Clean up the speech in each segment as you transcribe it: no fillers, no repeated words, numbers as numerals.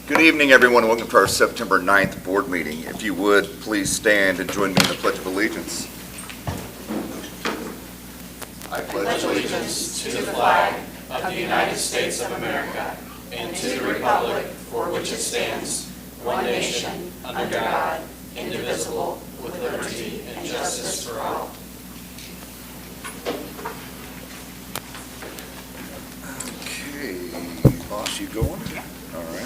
Good evening, everyone. Welcome to our September 9th board meeting. If you would, please stand and join me in the Pledge of Allegiance. I pledge allegiance to the flag of the United States of America and to the republic for which it stands, one nation, under God, indivisible, with liberty and justice for all. Okay, boss, you going? Yeah. All right.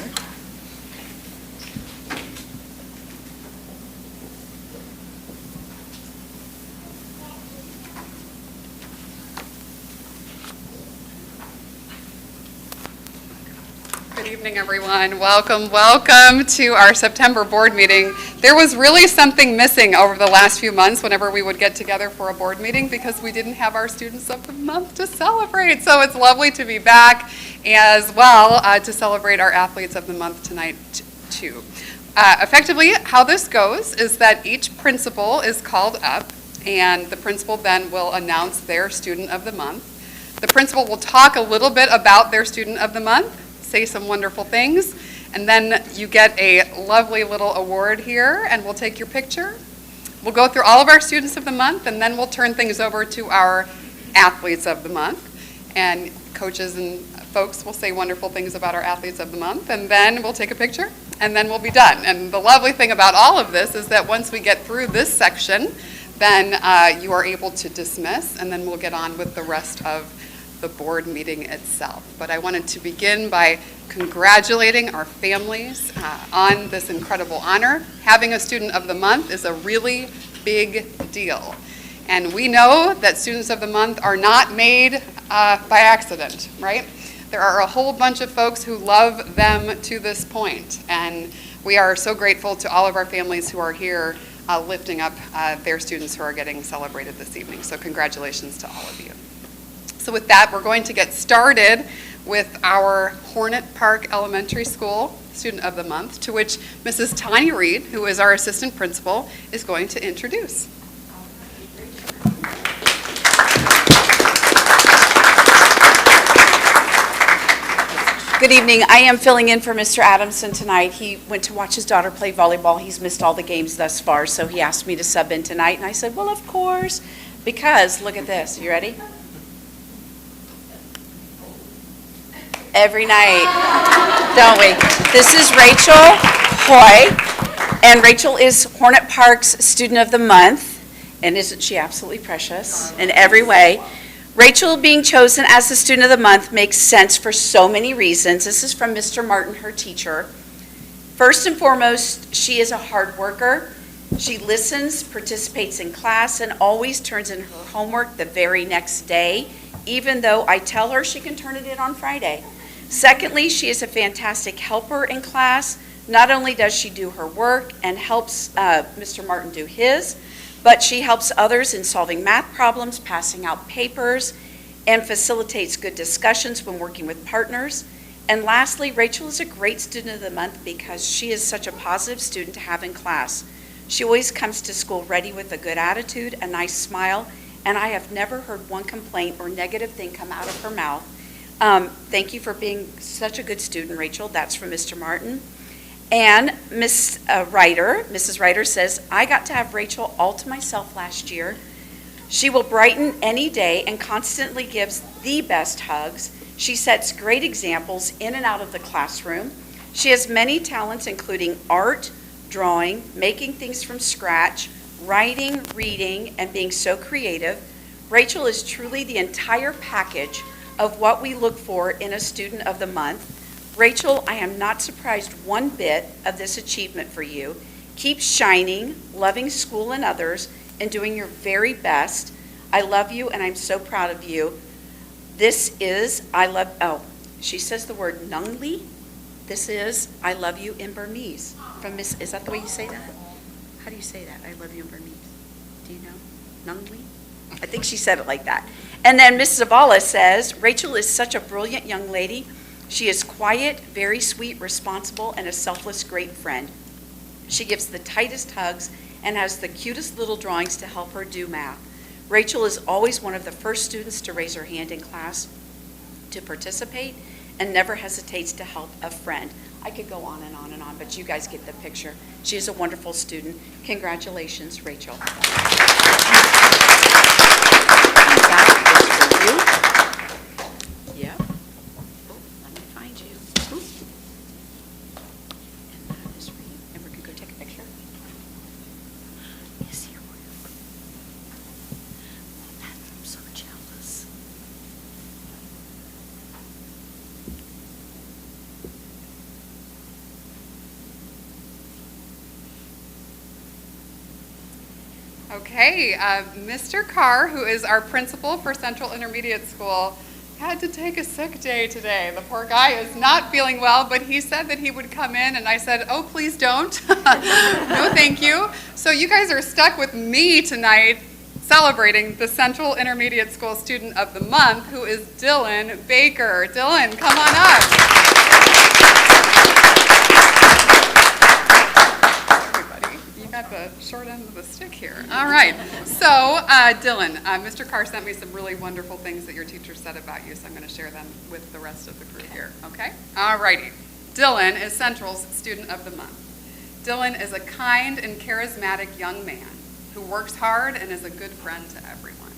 Good evening, everyone. Welcome to our September board meeting. There was really something missing over the last few months whenever we would get together for a board meeting because we didn't have our Students of the Month to celebrate. So it's lovely to be back as well to celebrate our Athletes of the Month tonight too. Effectively, how this goes is that each principal is called up and the principal then will announce their Student of the Month. The principal will talk a little bit about their Student of the Month, say some wonderful things, and then you get a lovely little award here, and we'll take your picture. We'll go through all of our Students of the Month, and then we'll turn things over to our Athletes of the Month. And coaches and folks will say wonderful things about our Athletes of the Month, and then we'll take a picture, and then we'll be done. And the lovely thing about all of this is that once we get through this section, then you are able to dismiss, and then we'll get on with the rest of the board meeting itself. But I wanted to begin by congratulating our families on this incredible honor. Having a Student of the Month is a really big deal. And we know that Students of the Month are not made by accident, right? There are a whole bunch of folks who love them to this point. And we are so grateful to all of our families who are here lifting up their students who are getting celebrated this evening. So congratulations to all of you. So with that, we're going to get started with our Hornet Park Elementary School Student of the Month, to which Mrs. Tanya Reed, who is our assistant principal, is going to introduce. Good evening. I am filling in for Mr. Adamson tonight. He went to watch his daughter play volleyball. He's missed all the games thus far, so he asked me to sub in tonight, and I said, well, of course, because look at this. You ready? Every night, don't we? This is Rachel Hoy, and Rachel is Hornet Park's Student of the Month, and isn't she absolutely precious in every way? Rachel being chosen as the Student of the Month makes sense for so many reasons. This is from Mr. Martin, her teacher. First and foremost, she is a hard worker. She listens, participates in class, and always turns in her homework the very next day, even though I tell her she can turn it in on Friday. Secondly, she is a fantastic helper in class. Not only does she do her work and helps Mr. Martin do his, but she helps others in solving math problems, passing out papers, and facilitates good discussions when working with partners. And lastly, Rachel is a great Student of the Month because she is such a positive student to have in class. She always comes to school ready with a good attitude, a nice smile, and I have never heard one complaint or negative thing come out of her mouth. Thank you for being such a good student, Rachel. That's from Mr. Martin. And Mrs. Ryder says, I got to have Rachel all to myself last year. She will brighten any day and constantly gives the best hugs. She sets great examples in and out of the classroom. She has many talents, including art, drawing, making things from scratch, writing, reading, and being so creative. Rachel is truly the entire package of what we look for in a Student of the Month. Rachel, I am not surprised one bit of this achievement for you. Keep shining, loving school and others, and doing your very best. I love you, and I'm so proud of you. This is, she says the word Nungli. This is, I love you in Burmese. Is that the way you say that? How do you say that? I love you in Burmese. Do you know? Nungli? I think she said it like that. And then Mrs. Zavala says, Rachel is such a brilliant young lady. She is quiet, very sweet, responsible, and a selfless, great friend. She gives the tightest hugs and has the cutest little drawings to help her do math. Rachel is always one of the first students to raise her hand in class to participate and never hesitates to help a friend. I could go on and on and on, but you guys get the picture. She is a wonderful student. Congratulations, Rachel. And that is for you. Yep. Oh, let me find you. Ooh. And that is for you. And we're going to go take a picture. Yes, you will. I'm so jealous. Okay, Mr. Carr, who is our principal for Central Intermediate School, had to take a sick day today. The poor guy is not feeling well, but he said that he would come in, and I said, oh, please don't. No, thank you. So you guys are stuck with me tonight celebrating the Central Intermediate School Student of the Month, who is Dylan Baker. Dylan, come on up. Got the short end of the stick here. All right. So, Dylan, Mr. Carr sent me some really wonderful things that your teacher said about you, so I'm going to share them with the rest of the crew here. Okay? All righty. Dylan is Central's Student of the Month. Dylan is a kind and charismatic young man who works hard and is a good friend to everyone.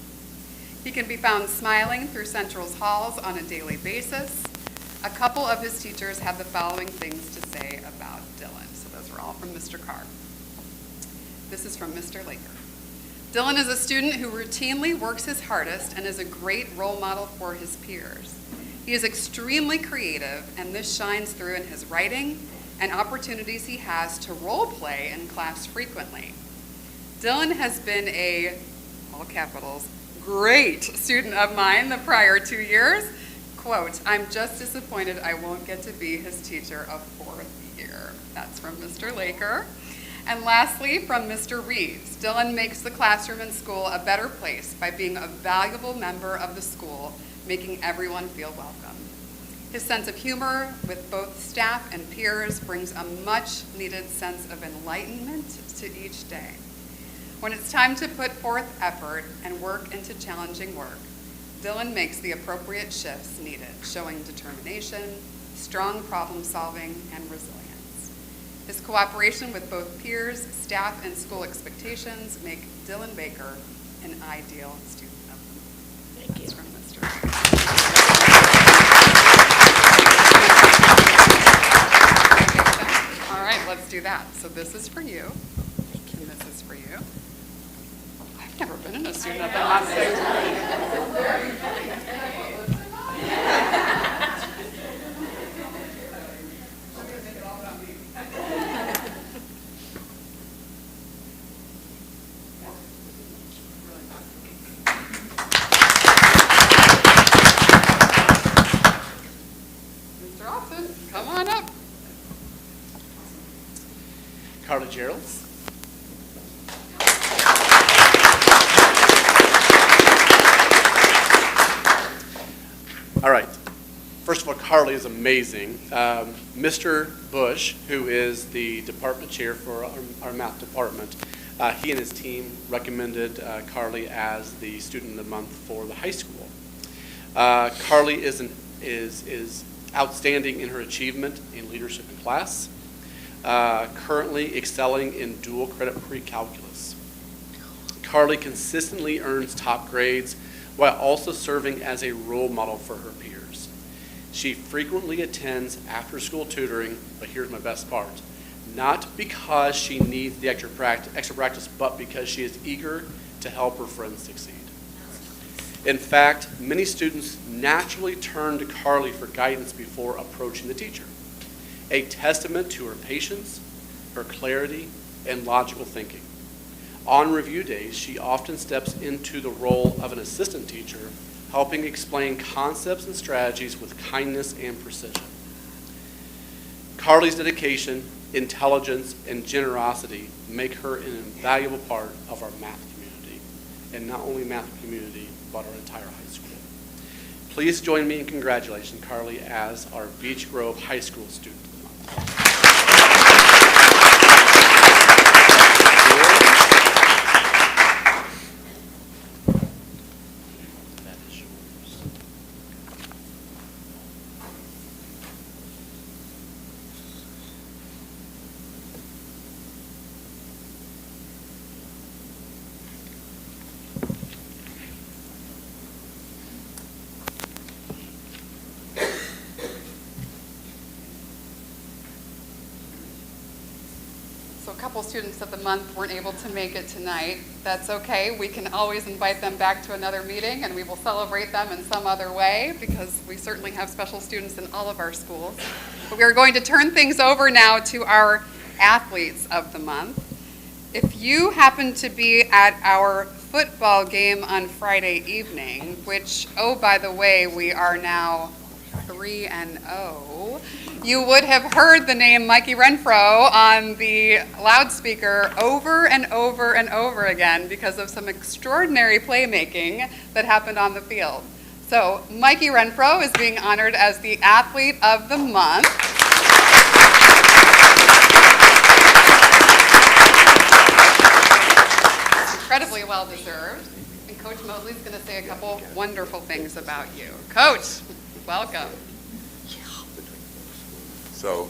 He can be found smiling through Central's halls on a daily basis. A couple of his teachers have the following things to say about Dylan. So those are all from Mr. Carr. This is from Mr. Laker. Dylan is a student who routinely works his hardest and is a great role model for his peers. He is extremely creative, and this shines through in his writing and opportunities he has to role play in class frequently. Dylan has been a, all capitals, great student of mine the prior 2 years. Quote, I'm just disappointed I won't get to be his teacher a fourth year. That's from Mr. Laker. And lastly, from Mr. Reeves, Dylan makes the classroom and school a better place by being a valuable member of the school, making everyone feel welcome. His sense of humor with both staff and peers brings a much-needed sense of enlightenment to each day. When it's time to put forth effort and work into challenging work, Dylan makes the appropriate shifts needed, showing determination, strong problem solving, and resilience. His cooperation with both peers, staff, and school expectations make Dylan Baker an ideal student of the month. Thank you. That's from Mr. All right, let's do that. So this is for you, and this is for you. I've never been in a student of the month. Come on up. Carla Geralds. All right. First of all, Carly is amazing. Mr. Bush, who is the department chair for our math department, he and his team recommended Carly as the student of the month for the high school. Carly is outstanding in her achievement in leadership in class, currently excelling in dual credit pre-calculus. Carly consistently earns top grades while also serving as a role model for her peers. She frequently attends after-school tutoring, but here's my best part, not because she needs the extra practice, but because she is eager to help her friends succeed. In fact, many students naturally turn to Carly for guidance before approaching the teacher, a testament to her patience, her clarity, and logical thinking. On review days, she often steps into the role of an assistant teacher, helping explain concepts and strategies with kindness and precision. Carly's dedication, intelligence, and generosity make her an invaluable part of our math community, and not only math community, but our entire high school. Please join me in congratulating Carly as our Beech Grove High School Student of the Month. That is yours. So a couple students of the month weren't able to make it tonight. That's okay. We can always invite them back to another meeting, and we will celebrate them in some other way, because we certainly have special students in all of our schools. But we are going to turn things over now to our athletes of the month. If you happen to be at our football game on Friday evening, which, oh, by the way, we are now 3-0, you would have heard the name Mikey Renfro on the loudspeaker over and over and over again because of some extraordinary playmaking that happened on the field. So Mikey Renfro is being honored as the Athlete of the Month. Incredibly well deserved. And Coach Mosley's going to say a couple wonderful things about you. Coach, welcome. So,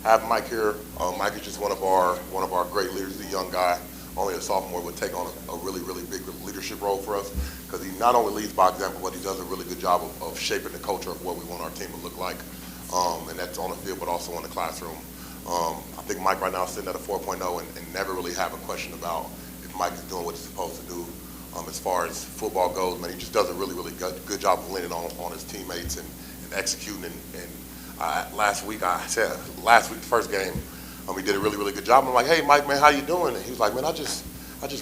have Mike here. Mike is just one of our great leaders. He's a young guy, only a sophomore, would take on a really, really big leadership role for us, because he not only leads by example, but he does a really good job of shaping the culture of what we want our team to look like, and that's on the field, but also in the classroom. I think Mike right now is sitting at a 4.0 and never really have a question about if Mike is doing what he's supposed to do. As far as football goes, man, he just does a really, really good job of leaning on his teammates and executing. Last week, the first game, he did a really, really good job. I'm like, hey, Mike, man, how you doing? And he was like, man, I just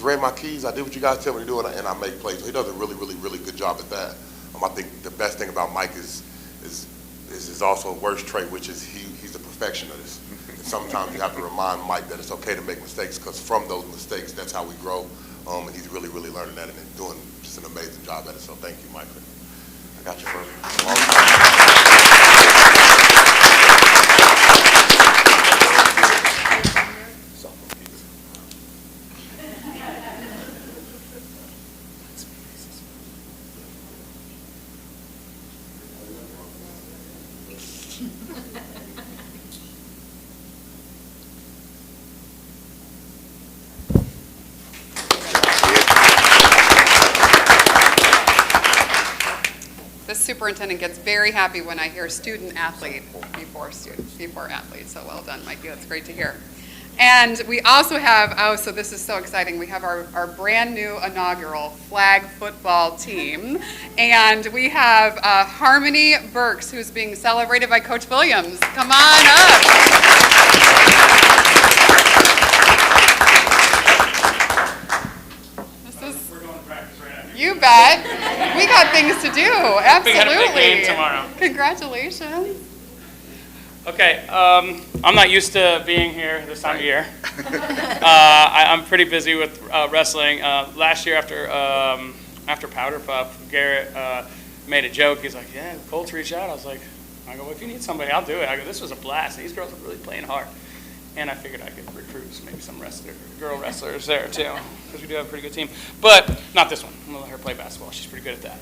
read my keys. I did what you guys tell me to do, and I make plays. So he does a really, really, really good job at that. I think the best thing about Mike is his also worst trait, which is he's a perfectionist. And sometimes you have to remind Mike that it's okay to make mistakes, because from those mistakes, that's how we grow. And he's really, really learning that and doing just an amazing job at it. So thank you, Mike. I got you first. The superintendent gets very happy when I hear student athlete before athlete. So well done, Mikey. That's great to hear. And we also have, so this is so exciting, we have our brand new inaugural flag football team. And we have Harmony Burks, who's being celebrated by Coach Williams. Come on up. We're going to practice right after. You bet. We got things to do. Absolutely. We got a big game tomorrow. Congratulations. Okay, I'm not used to being here this time of year. I'm pretty busy with wrestling. Last year after Powder Puff, Garrett made a joke. He's like, yeah, the Colts reached out. I go, well, if you need somebody, I'll do it. I go, this was a blast. These girls are really playing hard. And I figured I could recruit maybe some girl wrestlers there too, because we do have a pretty good team. But not this one. I'm going to let her play basketball. She's pretty good at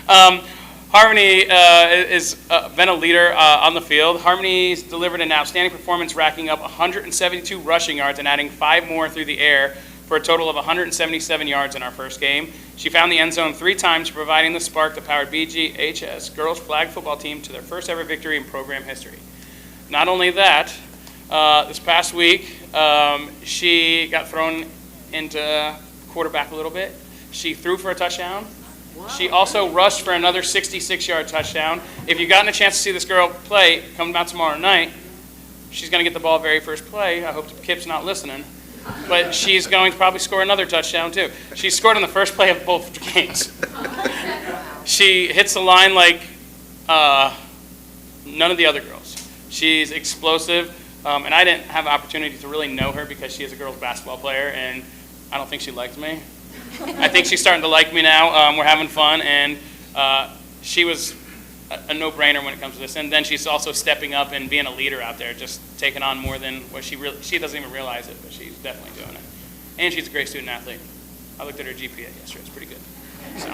that. Harmony has been a leader on the field. Harmony's delivered an outstanding performance, racking up 172 rushing yards and adding 5 more through the air for a total of 177 yards in our first game. She found the end zone 3 times, providing the spark that powered BGHS girls flag football team to their first ever victory in program history. Not only that, this past week, she got thrown into quarterback a little bit. She threw for a touchdown. Wow. She also rushed for another 66-yard touchdown. If you've gotten a chance to see this girl play, come out tomorrow night. She's going to get the ball very first play. I hope Kip's not listening. But she's going to probably score another touchdown, too. She scored on the first play of both games. She hits the line like none of the other girls. She's explosive, and I didn't have an opportunity to really know her because she is a girls basketball player, and I don't think she likes me. I think she's starting to like me now. We're having fun, and she was a no-brainer when it comes to this. And then she's also stepping up and being a leader out there, just taking on more than what she doesn't even realize it, but she's definitely doing it. And she's a great student athlete. I looked at her GPA yesterday. It's pretty good. So.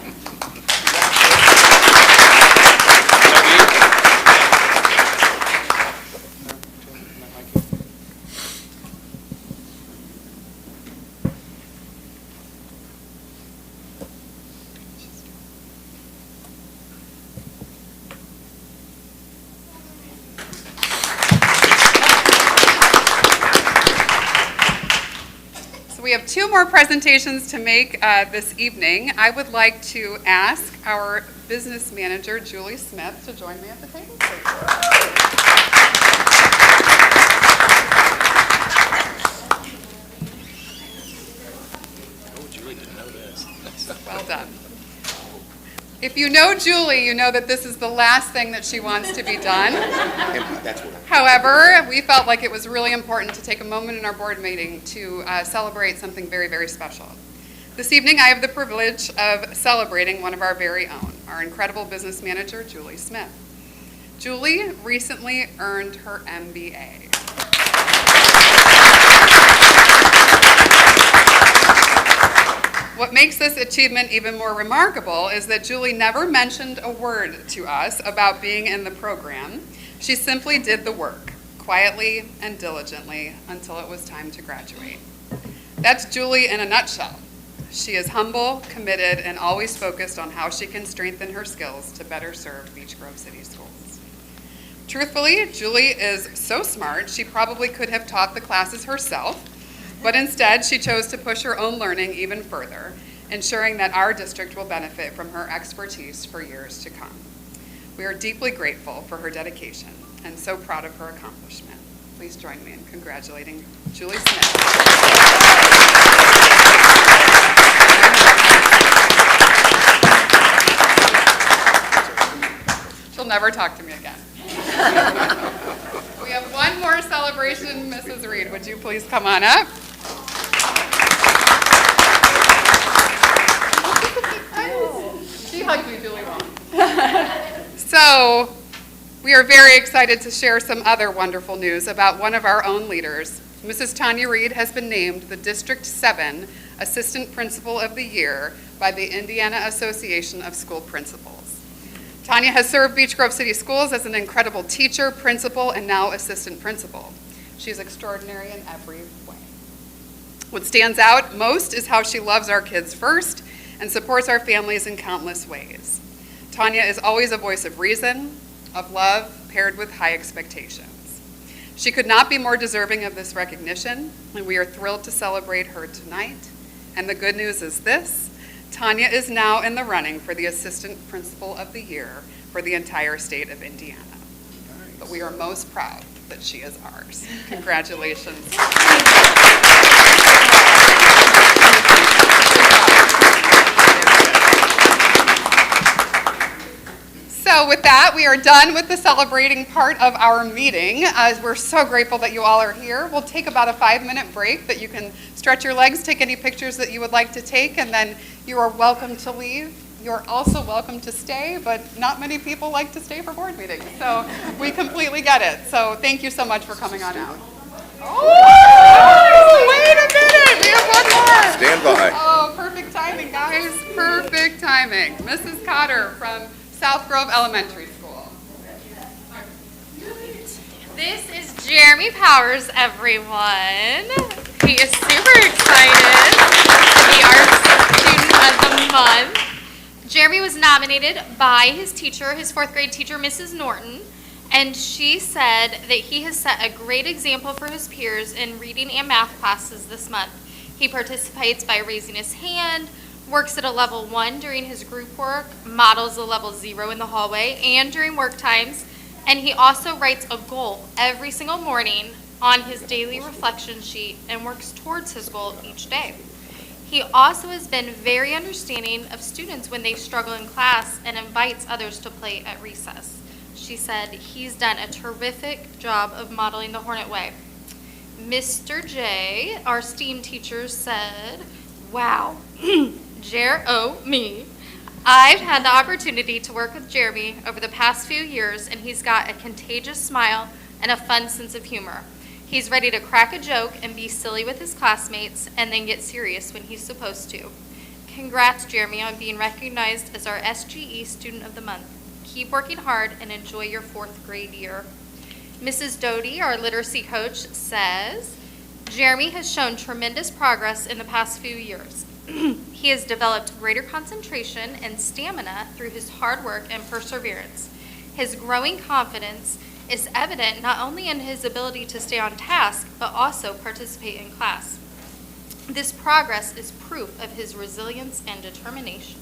2 more presentations to make this evening. I would like to ask our business manager, Julie Smith, to join me at the table, please. Well done. If you know Julie, you know that this is the last thing that she wants to be done. However, we felt like it was really important to take a moment in our board meeting to celebrate something very, very special. This evening, I have the privilege of celebrating one of our very own, our incredible business manager, Julie Smith. Julie recently earned her MBA. What makes this achievement even more remarkable is that Julie never mentioned a word to us about being in the program. She simply did the work, quietly and diligently, until it was time to graduate. That's Julie in a nutshell. She is humble, committed, and always focused on how she can strengthen her skills to better serve Beech Grove City Schools. Truthfully, Julie is so smart, she probably could have taught the classes herself, but instead, she chose to push her own learning even further, ensuring that our district will benefit from her expertise for years to come. We are deeply grateful for her dedication and so proud of her accomplishment. Please join me in congratulating Julie Smith. She'll never talk to me again. We have one more celebration. Mrs. Reed, would you please come on up? She hugged me, Julie won't. So, we are very excited to share some other wonderful news about one of our own leaders. Mrs. Tanya Reed has been named the District 7 Assistant Principal of the Year by the Indiana Association of School Principals. Tanya has served Beech Grove City Schools as an incredible teacher, principal, and now assistant principal. She's extraordinary in every way. What stands out most is how she loves our kids first and supports our families in countless ways. Tanya is always a voice of reason, of love, paired with high expectations. She could not be more deserving of this recognition, and we are thrilled to celebrate her tonight. And the good news is this: Tanya is now in the running for the Assistant Principal of the Year for the entire state of Indiana. But we are most proud that she is ours. Congratulations. So with that, we are done with the celebrating part of our meeting. We're so grateful that you all are here. We'll take about a 5-minute break that you can stretch your legs, take any pictures that you would like to take, and then you are welcome to leave. You're also welcome to stay, but not many people like to stay for board meetings, so we completely get it. So thank you so much for coming on out. Oh, wait a minute, we have one more. Stand by. Oh, perfect timing, guys, perfect timing. Mrs. Cotter from South Grove Elementary School. This is Jeremy Powers, everyone. He is super excited to be our Student of the Month. Jeremy was nominated by his teacher, his 4th grade teacher, Mrs. Norton, and she said that he has set a great example for his peers in reading and math classes this month. He participates by raising his hand, works at a level 1 during his group work, models a level 0 in the hallway and during work times, and he also writes a goal every single morning on his daily reflection sheet and works towards his goal each day. He also has been very understanding of students when they struggle in class and invites others to play at recess. She said he's done a terrific job of modeling the Hornet Way. Mr. J, our STEAM teacher, said, wow, me. I've had the opportunity to work with Jeremy over the past few years, and he's got a contagious smile and a fun sense of humor. He's ready to crack a joke and be silly with his classmates and then get serious when he's supposed to. Congrats, Jeremy, on being recognized as our SGE Student of the Month. Keep working hard and enjoy your 4th grade year. Mrs. Doty, our literacy coach, says, Jeremy has shown tremendous progress in the past few years. He has developed greater concentration and stamina through his hard work and perseverance. His growing confidence is evident not only in his ability to stay on task, but also participate in class. This progress is proof of his resilience and determination.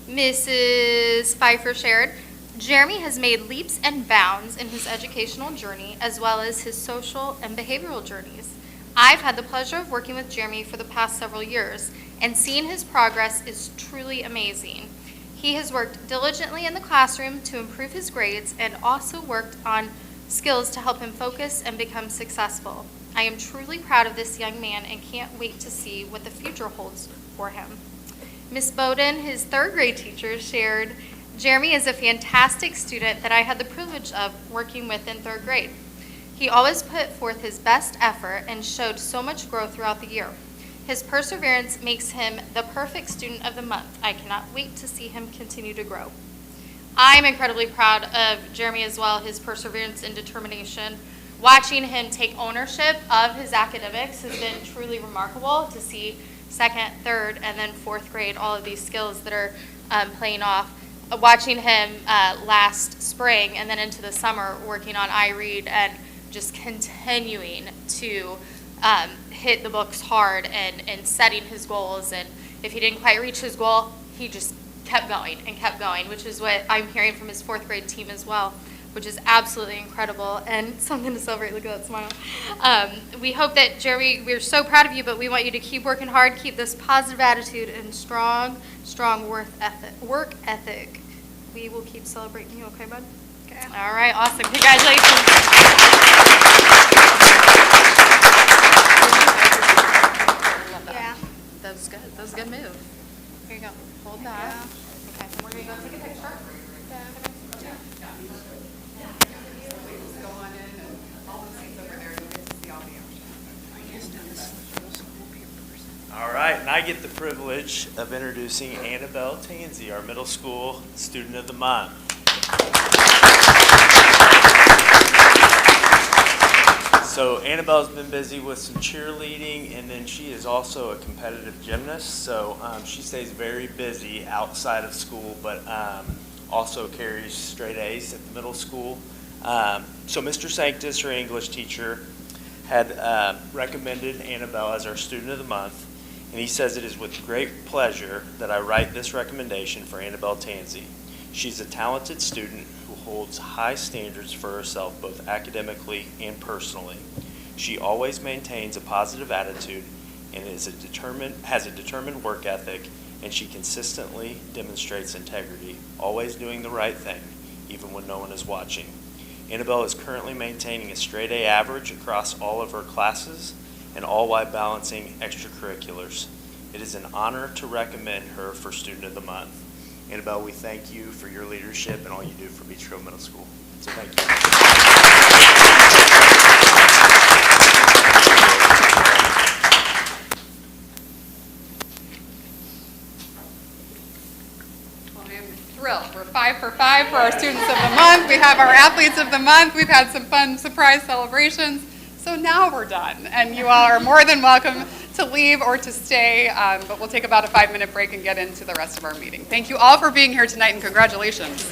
Mrs. Pfeiffer shared, Jeremy has made leaps and bounds in his educational journey as well as his social and behavioral journeys. I've had the pleasure of working with Jeremy for the past several years, and seeing his progress is truly amazing. He has worked diligently in the classroom to improve his grades and also worked on skills to help him focus and become successful. I am truly proud of this young man and can't wait to see what the future holds for him. Ms. Bowden, his third grade teacher, shared, Jeremy is a fantastic student that I had the privilege of working with in third grade. He always put forth his best effort and showed so much growth throughout the year. His perseverance makes him the perfect student of the month. I cannot wait to see him continue to grow. I'm incredibly proud of Jeremy as well, his perseverance and determination. Watching him take ownership of his academics has been truly remarkable to see second, third, and then fourth grade, all of these skills that are playing off. Watching him last spring and then into the summer working on iRead and just continuing to hit the books hard and setting his goals. And if he didn't quite reach his goal, he just kept going and kept going, which is what I'm hearing from his fourth grade team as well, which is absolutely incredible and something to celebrate. Look at that smile. We hope that, Jeremy, we're so proud of you, but we want you to keep working hard, keep this positive attitude and strong work ethic. We will keep celebrating you, okay, bud? Okay. All right, awesome. Congratulations. Yeah. That was good. That was a good move. Here you go. Hold that. Okay. We're going to go take a picture. Go on in and all the seats over there, you'll get to see all the All right, and I get the privilege of introducing Annabelle Tansey, our middle school student of the month. So Annabelle's been busy with some cheerleading, and then she is also a competitive gymnast, so she stays very busy outside of school, but also carries straight A's at the middle school. So Mr. Sanctus, her English teacher, had recommended Annabelle as our student of the month, and he says it is with great pleasure that I write this recommendation for Annabelle Tansey. She's a talented student who holds high standards for herself both academically and personally. She always maintains a positive attitude and has a determined work ethic, and she consistently demonstrates integrity, always doing the right thing, even when no one is watching. Annabelle is currently maintaining a straight A average across all of her classes, and all while balancing extracurriculars. It is an honor to recommend her for Student of the Month. Annabelle, we thank you for your leadership and all you do for Beech Grove Middle School. So thank you. Well, I'm thrilled. We're 5 for 5 for our students of the month. We have our athletes of the month. We've had some fun surprise celebrations. So now we're done, and you all are more than welcome to leave or to stay, but we'll take about a 5-minute break and get into the rest of our meeting. Thank you all for being here tonight, and congratulations.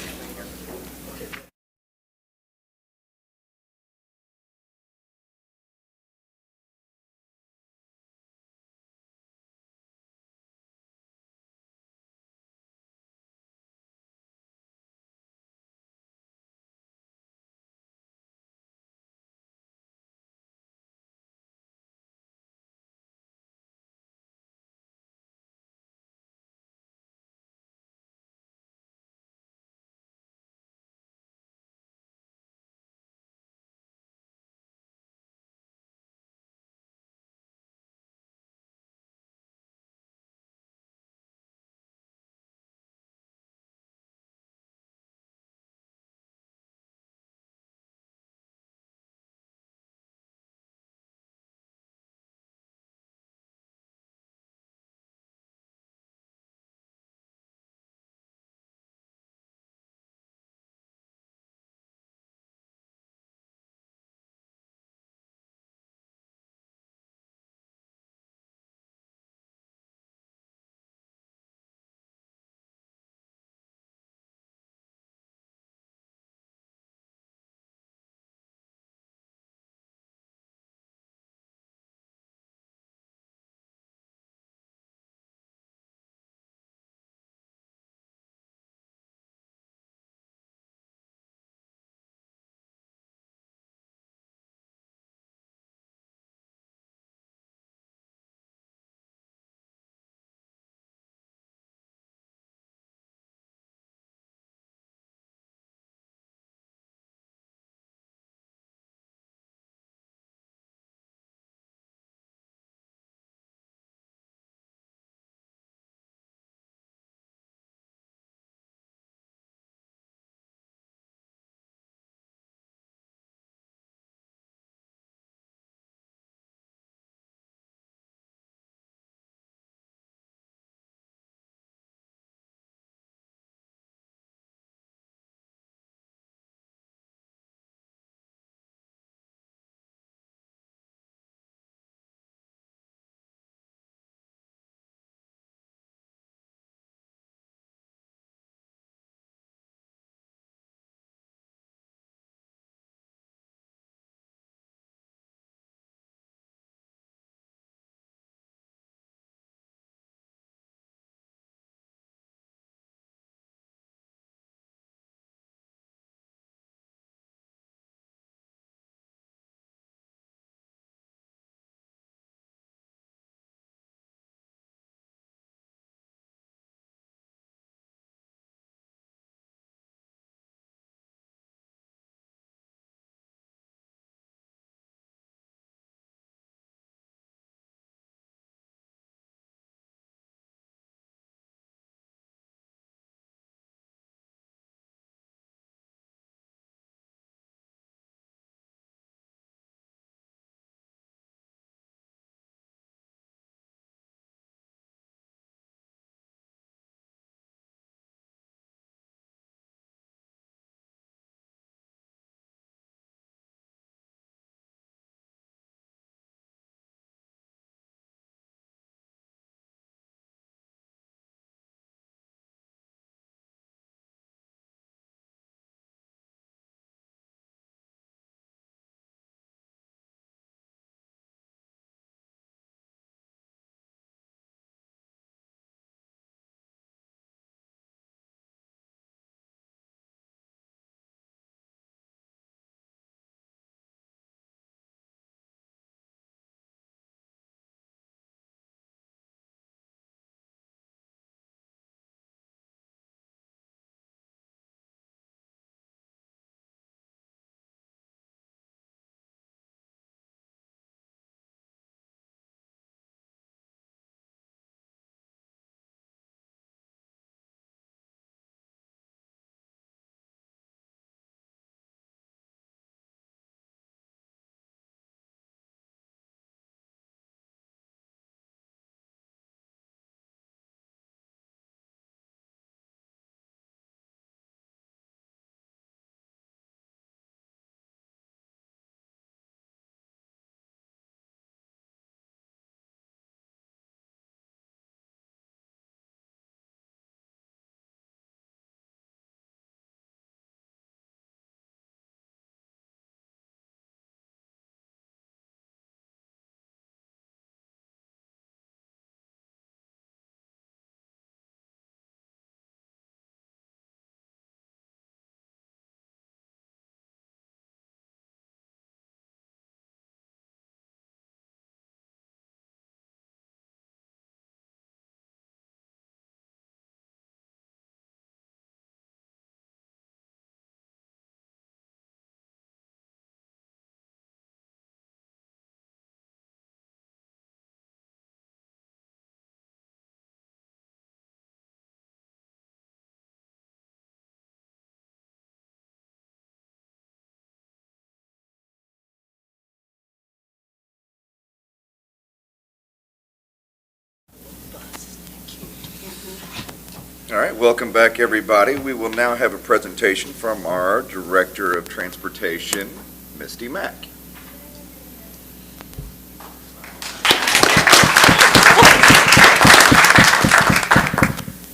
All right, welcome back, everybody. We will now have a presentation from our Director of Transportation, Misty Mack.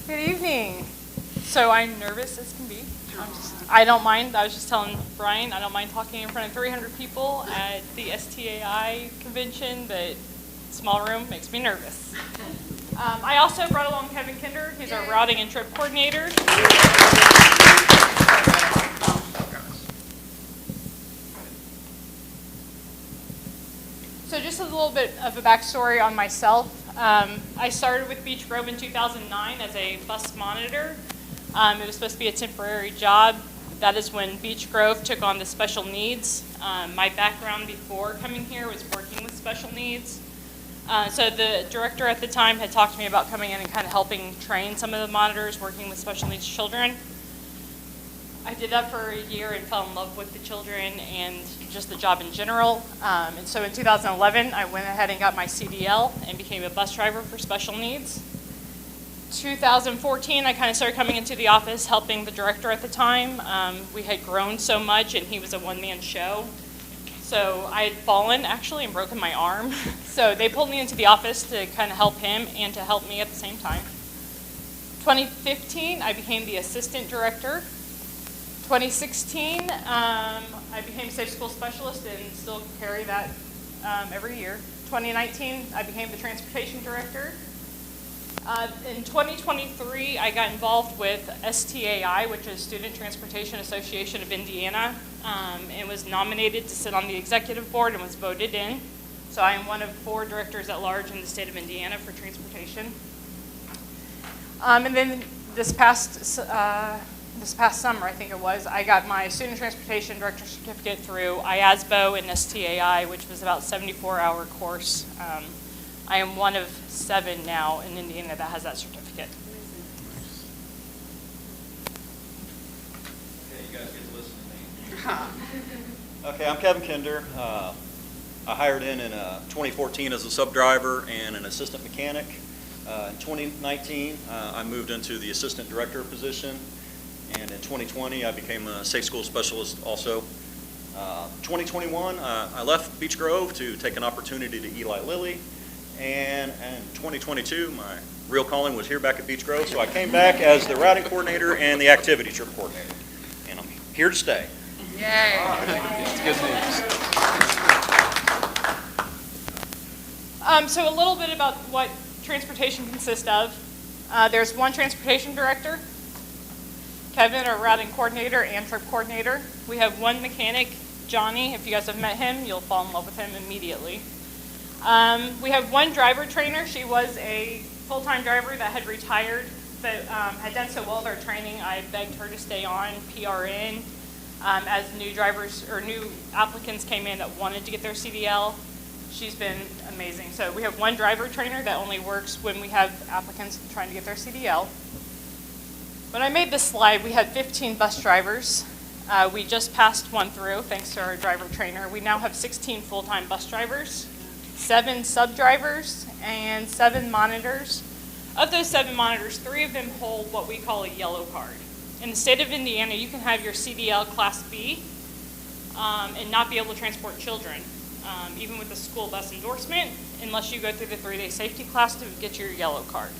Good evening. So I'm nervous as can be. I don't mind. I was just telling Brian, I don't mind talking in front of 300 people at the STAI convention, but small room makes me nervous. I also brought along Kevin Kinder. He's our routing and trip coordinator. So just a little bit of a backstory on myself. I started with Beech Grove in 2009 as a bus monitor. It was supposed to be a temporary job. That is when Beech Grove took on the special needs. My background before coming here was working with special needs. So the director at the time had talked to me about coming in and kind of helping train some of the monitors working with special needs children. I did that for a year and fell in love with the children and just the job in general. And so in 2011, I went ahead and got my CDL and became a bus driver for special needs. 2014, I kind of started coming into the office helping the director at the time. We had grown so much and he was a one-man show. So I had fallen actually and broken my arm. So they pulled me into the office to kind of help him and to help me at the same time. 2015, I became the assistant director. 2016, I became safe school specialist and still carry that every year. 2019, I became the transportation director. In 2023, I got involved with STAI, which is Student Transportation Association of Indiana, and was nominated to sit on the executive board and was voted in. So I am one of 4 directors at large in the state of Indiana for transportation. And then this past summer, I think it was, I got my Student Transportation Director Certificate through IASBO and STAI, which was about a 74-hour course. I am one of 7 now in Indiana that has that certificate. Okay, you guys get to listen to me. Okay, I'm Kevin Kinder. I hired in 2014 as a sub-driver and an assistant mechanic. In 2019, I moved into the assistant director position. And in 2020, I became a safe school specialist also. 2021, I left Beech Grove to take an opportunity to Eli Lilly. And in 2022, my real calling was here back at Beech Grove, so I came back as the routing coordinator and the activity trip coordinator. And I'm here to stay. Yay. That's good news. So a little bit about what transportation consists of. There's one transportation director, Kevin, our routing coordinator and trip coordinator. We have one mechanic, Johnny. If you guys have met him, you'll fall in love with him immediately. We have one driver trainer. She was a full-time driver that had retired, but had done so well with our training. I begged her to stay on PRN as new drivers or new applicants came in that wanted to get their CDL. She's been amazing. So we have one driver trainer that only works when we have applicants trying to get their CDL. When I made this slide, we had 15 bus drivers. We just passed one through, thanks to our driver trainer. We now have 16 full-time bus drivers, 7 sub-drivers, and 7 monitors. Of those 7 monitors, 3 of them hold what we call a yellow card. In the state of Indiana, you can have your CDL Class B and not be able to transport children, even with a school bus endorsement, unless you go through the 3-day safety class to get your yellow card.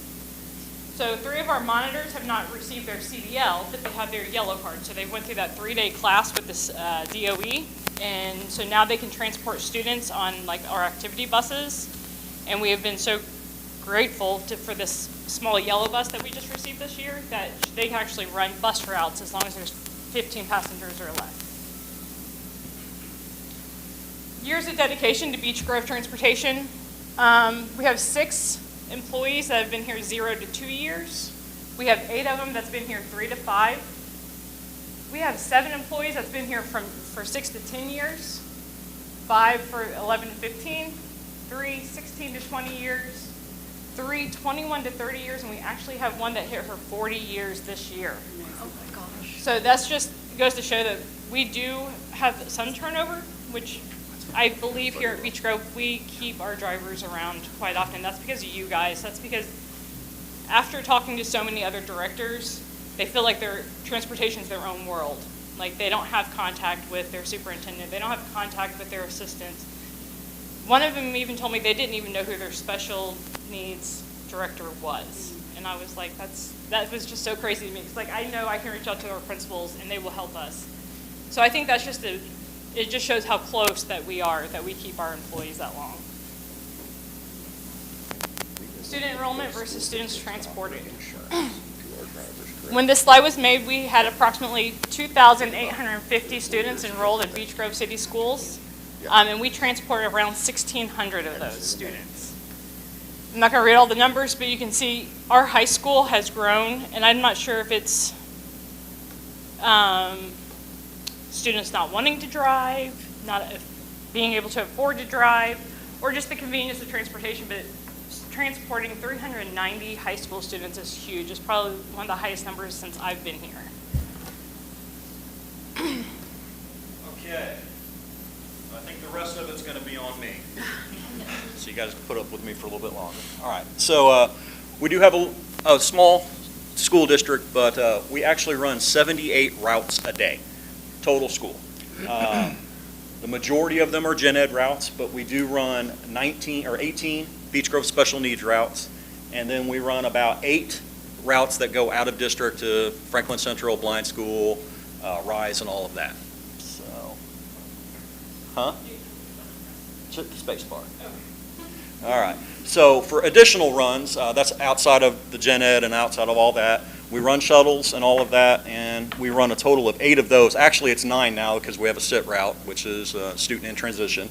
So 3 of our monitors have not received their CDL, but they have their yellow card. So they went through that 3-day class with this DOE, and so now they can transport students on like our activity buses. And we have been so grateful for this small yellow bus that we just received this year that they can actually run bus routes as long as there's 15 passengers or less. Years of dedication to Beech Grove Transportation. We have 6 employees that have been here 0 to 2 years. We have 8 of them that's been here 3 to 5. We have 7 employees that's been here for 6 to 10 years, 5 for 11 to 15, 3 16 to 20 years, 3 21 to 30 years, and we actually have one that hit her 40 years this year. Oh my gosh. So that's just goes to show that we do have some turnover, which I believe here at Beech Grove, we keep our drivers around quite often. That's because of you guys. That's because after talking to so many other directors, they feel like their transportation's their own world. Like they don't have contact with their superintendent, they don't have contact with their assistants. One of them even told me they didn't even know who their special needs director was. And I was like, that was just so crazy to me. It's like, I know I can reach out to our principals and they will help us. So I think that's it just shows how close that we are, that we keep our employees that long. Student enrollment versus students transported. When this slide was made, we had approximately 2,850 students enrolled in Beech Grove City Schools, and we transported around 1,600 of those students. I'm not going to read all the numbers, but you can see our high school has grown, and I'm not sure if it's students not wanting to drive, not being able to afford to drive, or just the convenience of transportation, but transporting 390 high school students is huge. It's probably one of the highest numbers since I've been here. Okay. I think the rest of it's going to be on me. So you guys can put up with me for a little bit longer. All right. So we do have a small school district, but we actually run 78 routes a day, total school. The majority of them are gen ed routes, but we do run 18 Beech Grove special needs routes, and then we run about 8 routes that go out of district to Franklin Central, Blind School, Rise, and all of that. So, Space bar. All right. So for additional runs, that's outside of the gen ed and outside of all that. We run shuttles and all of that, and we run a total of 8 of those. Actually, it's 9 now because we have a sit route, which is student in transition,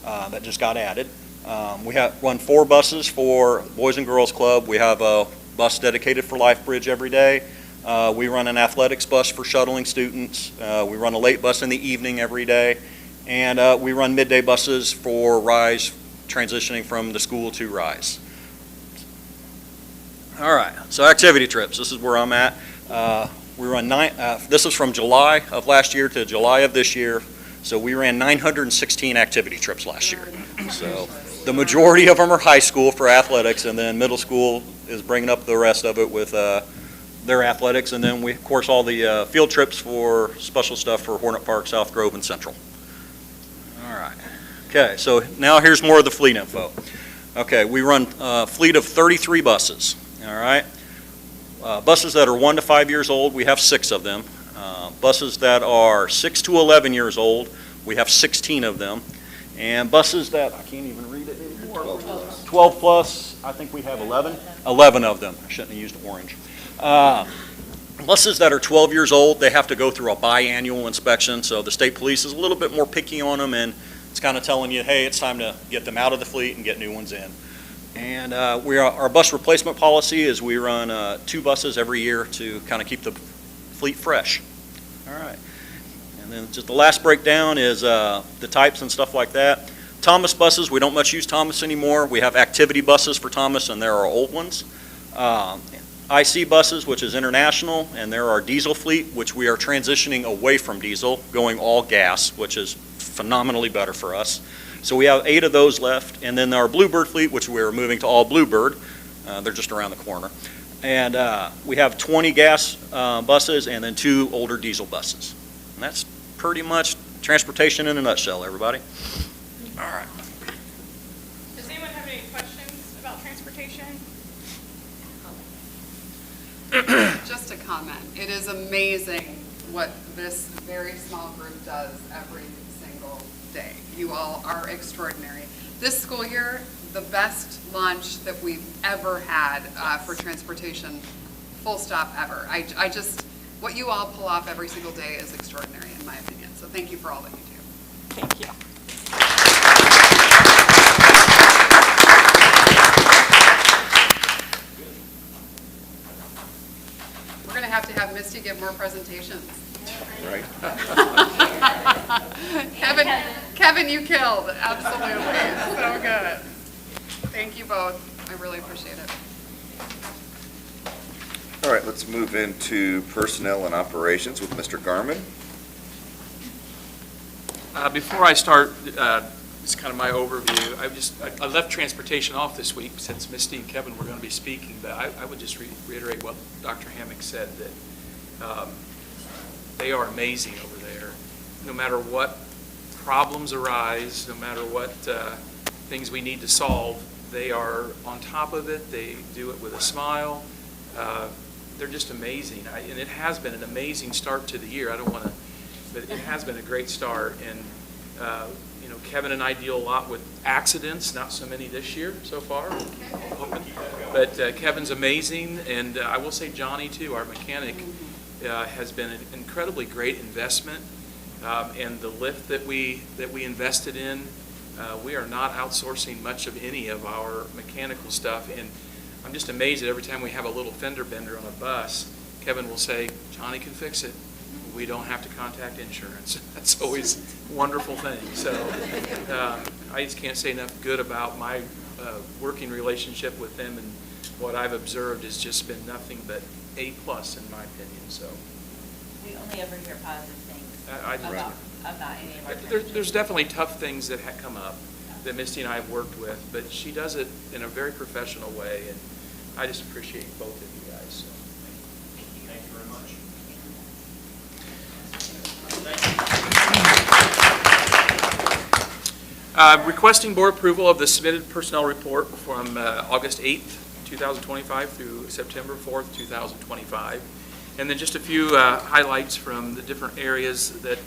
that just got added. We run 4 buses for Boys and Girls Club. We have a bus dedicated for Life Bridge every day. We run an athletics bus for shuttling students. We run a late bus in the evening every day. And we run midday buses for Rise, transitioning from the school to Rise. All right, so activity trips, this is where I'm at. We run this is from July of last year to July of this year. So we ran 916 activity trips last year. So the majority of them are high school for athletics, and then middle school is bringing up the rest of it with their athletics. And then we, of course, all the field trips for special stuff for Hornet Park, South Grove, and Central. All right. Okay, so now here's more of the fleet info. Okay, we run a fleet of 33 buses. All right. Buses that are 1 to 5 years old, we have 6 of them. Buses that are 6 to 11 years old, we have 16 of them. And buses that, I can't even read it anymore. 12 plus, I think we have 11. 11 of them. I shouldn't have used orange. Buses that are 12 years old, they have to go through a biannual inspection, so the state police is a little bit more picky on them, and it's kind of telling you, hey, it's time to get them out of the fleet and get new ones in. And our bus replacement policy is we run 2 buses every year to kind of keep the fleet fresh. All right. And then just the last breakdown is the types and stuff like that. Thomas buses, we don't much use Thomas anymore. We have activity buses for Thomas, and there are old ones. IC buses, which is international, and there are diesel fleet, which we are transitioning away from diesel, going all gas, which is phenomenally better for us. So we have 8 of those left, and then our Bluebird fleet, which we're moving to all Bluebird. They're just around the corner. And we have 20 gas buses and then 2 older diesel buses. And that's pretty much transportation in a nutshell, everybody. All right. Does anyone have any questions about transportation? Just a comment. It is amazing what this very small group does every single day. You all are extraordinary. This school year, the best lunch that we've ever had for transportation, full stop, ever. I just, what you all pull off every single day is extraordinary, in my opinion. So thank you for all that you do. Thank you. We're going to have Misty give more presentations. Right? Kevin, you killed. Absolutely. So good. Thank you both. I really appreciate it. All right, let's move into personnel and operations with Mr. Garman. Before I start It's kind of my overview. I left transportation off this week since Misty and Kevin were going to be speaking, but I would just reiterate what Dr. Hammock said, that they are amazing over there. No matter what problems arise, no matter what things we need to solve, they are on top of it. They do it with a smile. They're just amazing. And it has been an amazing start to the year. I don't want to, but it has been a great start. And Kevin and I deal a lot with accidents, not so many this year so far, but Kevin's amazing, and I will say Johnny too, our mechanic, has been an incredibly great investment, and the lift that we invested in, we are not outsourcing much of any of our mechanical stuff, and I'm just amazed that every time we have a little fender bender on a bus, Kevin will say, Johnny can fix it. We don't have to contact insurance. That's always a wonderful thing. So I just can't say enough good about my working relationship with them, and what I've observed has just been nothing but A+ in my opinion. So we only ever hear positive things about any of our there's definitely tough things that come up that Misty and I have worked with, but she does it in a very professional way, and I just appreciate both of you guys. So. Thank you very much. Requesting board approval of the submitted personnel report from August 8th, 2025 through September 4th, 2025. And then just a few highlights from the different areas that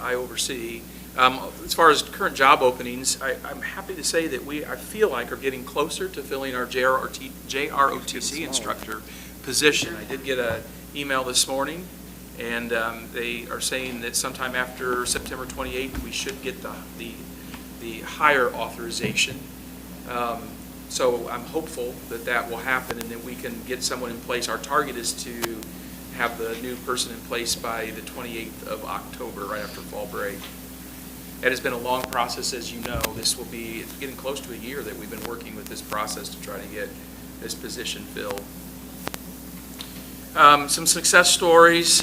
I oversee. As far as current job openings, I'm happy to say that I feel like are getting closer to filling our JROTC instructor position. I did get an email this morning, and they are saying that sometime after September 28th, we should get the higher authorization. So I'm hopeful that that will happen and that we can get someone in place. Our target is to have the new person in place by the 28th of October, right after fall break. It has been a long process, as you know. It's getting close to a year that we've been working with this process to try to get this position filled. Some success stories.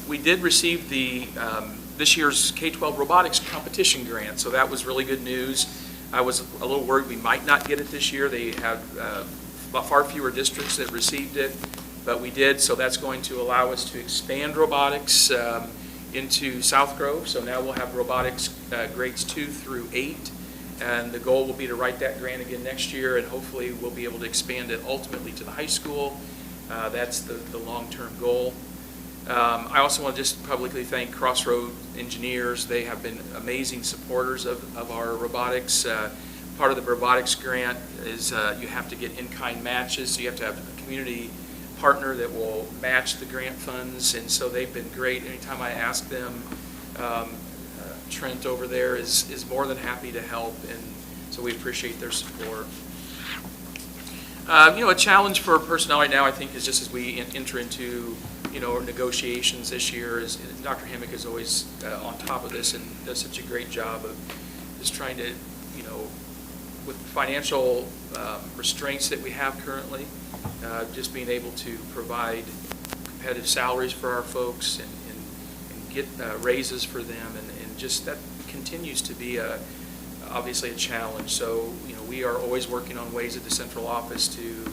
We did receive this year's K-12 robotics competition grant, so that was really good news. I was a little worried we might not get it this year. They had far fewer districts that received it, but we did, so that's going to allow us to expand robotics into South Grove. So now we'll have robotics grades 2 through 8, and the goal will be to write that grant again next year, and hopefully we'll be able to expand it ultimately to the high school. That's the long-term goal. I also want to just publicly thank Crossroad Engineers. They have been amazing supporters of our robotics. Part of the robotics grant is you have to get in-kind matches, so you have to have a community partner that will match the grant funds, and so they've been great. Anytime I ask them, Trent over there is more than happy to help, and so we appreciate their support. A challenge for personnel right now, I think, is just as we enter into negotiations this year, is Dr. Hammock is always on top of this and does such a great job of just trying to, with financial restraints that we have currently, just being able to provide competitive salaries for our folks and get raises for them, and just that continues to be obviously a challenge. So, we are always working on ways at the central office to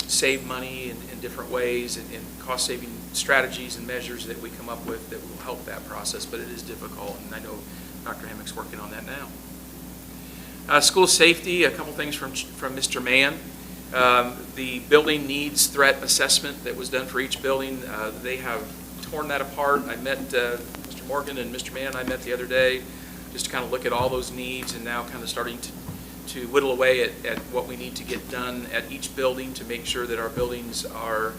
save money in different ways, and cost-saving strategies and measures that we come up with that will help that process, but it is difficult, and I know Dr. Hammock's working on that now. School safety, a couple things from Mr. Mann. The building needs threat assessment that was done for each building, they have torn that apart. I met Mr. Morgan and Mr. Mann I met the other day just to kind of look at all those needs, and now kind of starting to whittle away at what we need to get done at each building to make sure that our buildings are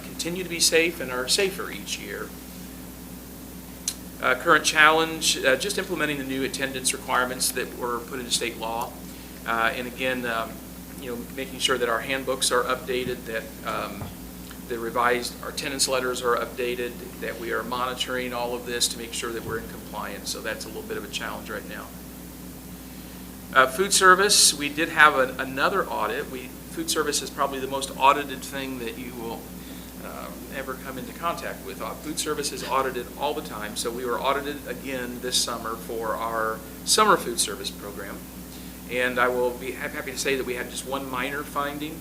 continue to be safe and are safer each year. Current challenge, just implementing the new attendance requirements that were put into state law. And again, making sure that our handbooks are updated, that our attendance letters are updated, that we are monitoring all of this to make sure that we're in compliance. So that's a little bit of a challenge right now. Food service, we did have another audit. Food service is probably the most audited thing that you will ever come into contact with. Food service is audited all the time, so we were audited again this summer for our summer food service program. And I will be happy to say that we had just one minor finding.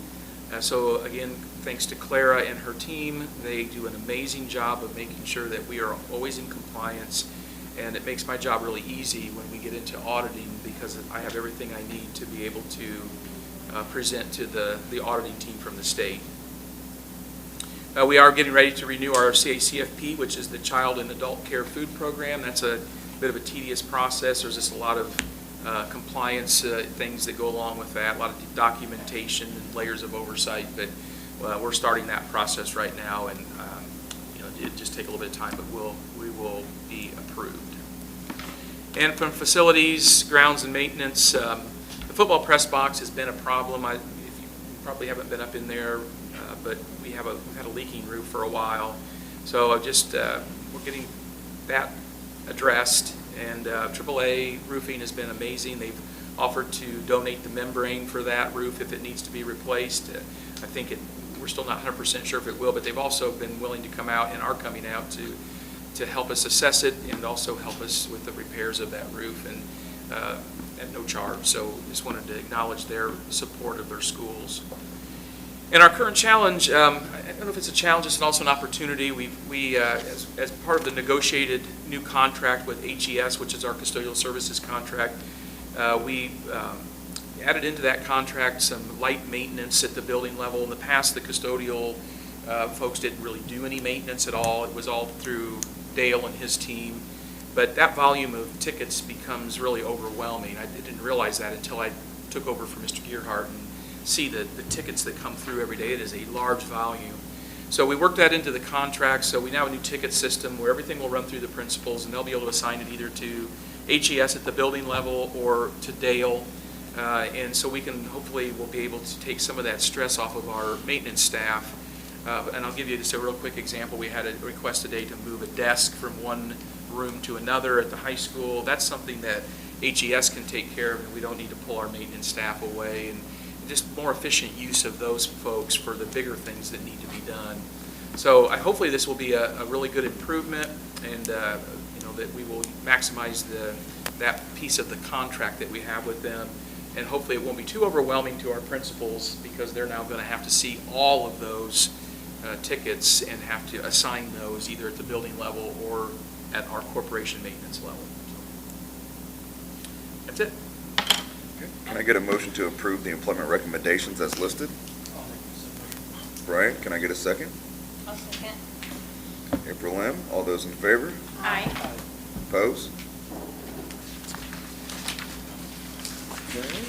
So again, thanks to Clara and her team, they do an amazing job of making sure that we are always in compliance. And it makes my job really easy when we get into auditing because I have everything I need to be able to present to the auditing team from the state. We are getting ready to renew our CACFP, which is the Child and Adult Care Food Program. That's a bit of a tedious process. There's just a lot of compliance things that go along with that, a lot of documentation and layers of oversight, but we're starting that process right now, and it just take a little bit of time, but we will be approved. And from facilities, grounds and maintenance, the football press box has been a problem. You probably haven't been up in there, but we've had a leaking roof for a while. So we're getting that addressed, and AAA Roofing has been amazing. They've offered to donate the membrane for that roof if it needs to be replaced. I think we're still not 100% sure if it will, but they've also been willing to come out and are coming out to help us assess it and also help us with the repairs of that roof and at no charge. So just wanted to acknowledge their support of their schools. And our current challenge, I don't know if it's a challenge, it's also an opportunity. We as part of the negotiated new contract with HES, which is our custodial services contract, we added into that contract some light maintenance at the building level. In the past, the custodial folks didn't really do any maintenance at all. It was all through Dale and his team. But that volume of tickets becomes really overwhelming. I didn't realize that until I took over for Mr. Gearhart and see the tickets that come through every day. It is a large volume. So we worked that into the contract, so we now have a new ticket system where everything will run through the principals, and they'll be able to assign it either to HES at the building level or to Dale. And so we'll be able to take some of that stress off of our maintenance staff. And I'll give you just a real quick example. We had a request today to move a desk from one room to another at the high school. That's something that HES can take care of, and we don't need to pull our maintenance staff away. And just more efficient use of those folks for the bigger things that need to be done. So hopefully this will be a really good improvement, and that we will maximize that piece of the contract that we have with them. And hopefully it won't be too overwhelming to our principals, because they're now going to have to see all of those tickets and have to assign those either at the building level or at our corporation maintenance level. That's it. Okay. Can I get a motion to approve the employment recommendations as listed? Brian, can I get a second? I'll second. April M., all those in favor? Aye. Opposed? Okay.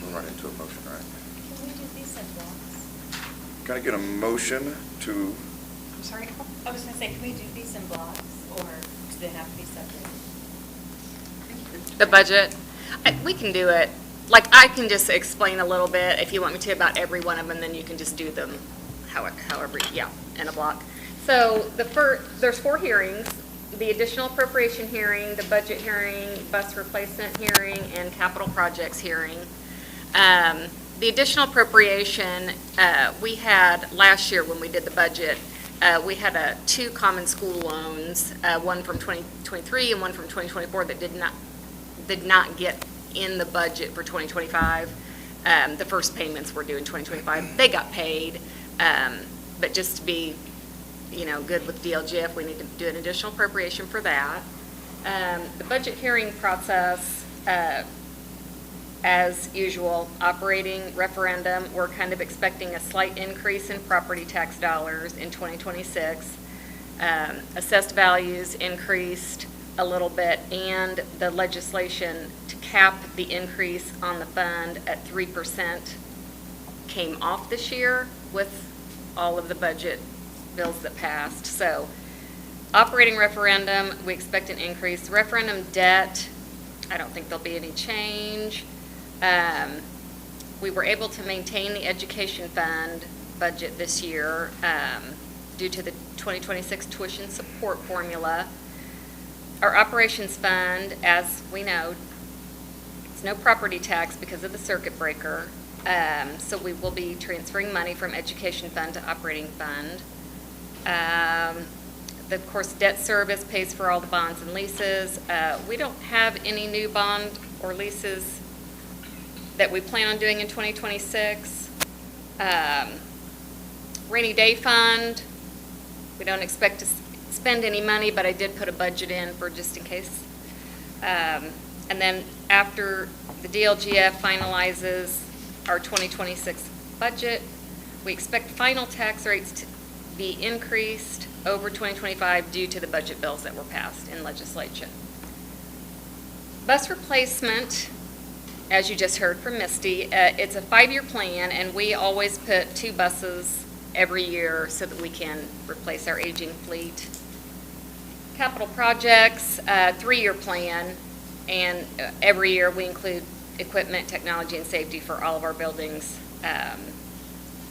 We're right into a motion, right? Can we do these in blocks? Can I get a motion to, I'm sorry? I was going to say, can we do these in blocks, or do they have to be separate? The budget, we can do it, like, I can just explain a little bit, if you want me to, about every one of them, and then you can just do them however, in a block. So there's 4 hearings: the additional appropriation hearing, the budget hearing, bus replacement hearing, and capital projects hearing. The additional appropriation, we had last year when we did the budget, we had 2 common school loans, one from 2023 and one from 2024 that did not get in the budget for 2025. The first payments were due in 2025. They got paid, but just to be, good with DLGF, we need to do an additional appropriation for that. The budget hearing process, as usual, operating referendum, we're kind of expecting a slight increase in property tax dollars in 2026. Assessed values increased a little bit, and the legislation to cap the increase on the fund at 3% came off this year with all of the budget bills that passed. So operating referendum, we expect an increase. Referendum debt, I don't think there'll be any change. We were able to maintain the education fund budget this year due to the 2026 tuition support formula. Our operations fund, as we know, it's no property tax because of the circuit breaker, So we will be transferring money from education fund to operating fund. Of course, debt service pays for all the bonds and leases. We don't have any new bond or leases that we plan on doing in 2026. Rainy day fund, we don't expect to spend any money, but I did put a budget in for just in case. And then after the DLGF finalizes our 2026 budget, we expect final tax rates to be increased over 2025 due to the budget bills that were passed in legislation. Bus replacement, as you just heard from Misty, it's a 5-year plan, and we always put 2 buses every year so that we can replace our aging fleet. Capital projects, 3-year plan, and every year we include equipment, technology, and safety for all of our buildings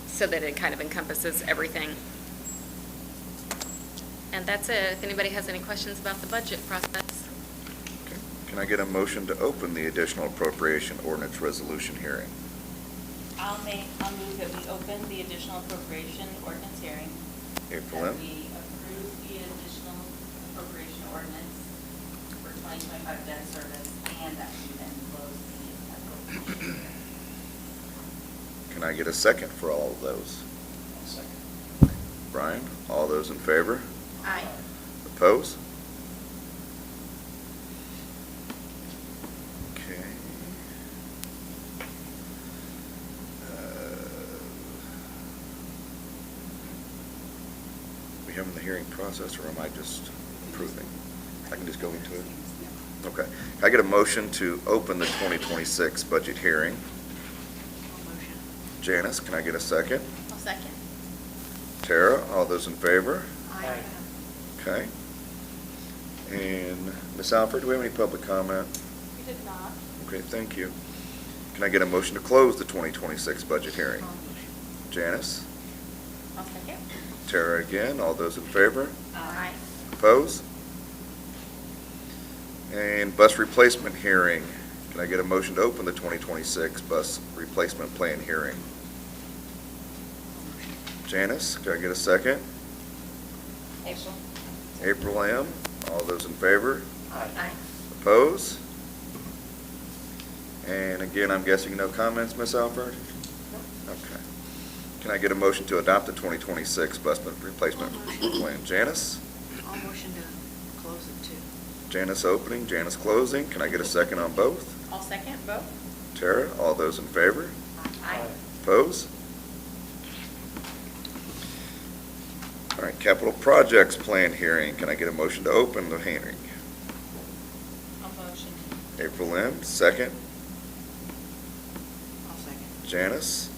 so that it kind of encompasses everything. And that's it. If anybody has any questions about the budget process. Can I get a motion to open the additional appropriation ordinance resolution hearing? I'll move that we open the additional appropriation ordinance hearing. April That M. we approve the additional appropriation ordinance for 2025 debt service, and that we then close the appropriation hearing. Can I get a second for all of those? Brian, all those in favor? Aye. Oppose? Okay. We having the hearing process, or am I just approving? I can just go into it? Okay. Can I get a motion to open the 2026 budget hearing? Janice, can I get a second? I'll second. Tara, all those in favor? Aye. Okay. And Ms. Alford, do we have any public comment? We did not. Okay, thank you. Can I get a motion to close the 2026 budget hearing? Janice? I'll second. Tara again, all those in favor? Aye. Oppose? And bus replacement hearing. Can I get a motion to open the 2026 bus replacement plan hearing? Janice, can I get a second? April. April M., all those in favor? Aye. Oppose? And again, I'm guessing no comments, Ms. Alford? Okay. Can I get a motion to adopt the 2026 bus replacement plan? Janice? I'll motion to close it too. Janice opening, Janice closing. Can I get a second on both? I'll second both. Tara, all those in favor? Aye. Oppose? All right, capital projects plan hearing. Can I get a motion to open the hearing? I'll motion. April M., second. I'll second. Janice?